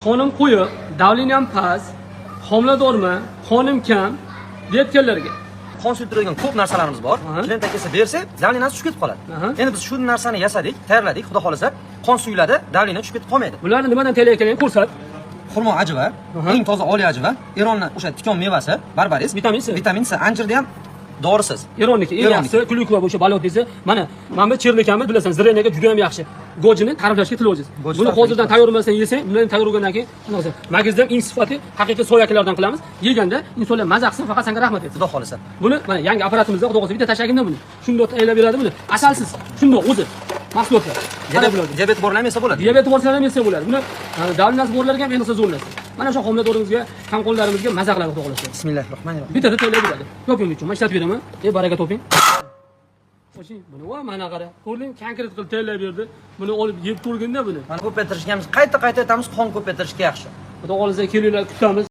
Xonim qo'yi, davleniya ham past, homiladormi, xonim kam deyotganlarga. Qon suyduradigan ko'p narsalarimiz bor. Klient akasi bersa, davleniyasi tushib ketib qoladi. Endi biz shu narsani yasadik, tayyorladik, xudo xolasa, qon suyuladi, davleniya tushib ketib qolmaydi. Bularni nimadan tayyorlayotganini ko'rsat. Xurmo ajiva, eng toza oliy ajiva, Eronning o'sha tikon mevasi, barbaris, vitamin C, anjir ham dorisiz. Eronniki eng yaxshi, glyukova o'sha balot desa, mana bu cherlikamiz bilasan, zireniyaga juda ham yaxshi. Gojini ta'riflashga tilaysiz. Buni hozirdan tayyorlamasdan yesang, bundan tayyorlagandan keyin qanaqa magizdan eng sifati haqiqiy soyakilardan qilamiz. Yeganda insonlar maza qilsin, faqat senga rahmat etsin. Xudo xolasa. Buni mana yangi apparatimizda xudo xolasa bitta tashlagimda buni. Shundoq tayyorlab beradi buni. Asalsiz, shundoq o'zi. Mahsulotlar. Diabet borlar ham yesa bo'ladi. Diabet borlar ham yesa bo'ladi. Buni davleniyasi borlarga ham endi zo'rlasa. Mana shu homiladorimizga, kamqonlarimizga maza qiladi xudo xolasa. Bismillahirrohmanirrohim. Bitta tayyorlab beradi. Toping uchun, mana ishlatib beraman. Baraka toping. Qo'shing, buni va mana qara. Ko'rding, konkret qilib tayyorlab berdi. Buni olib yeb ko'rganda buni. Mana ko'paytirishga, qayta aytamiz, qon ko'paytirishga yaxshi. Xudo xolasa kelinglar, kutamiz.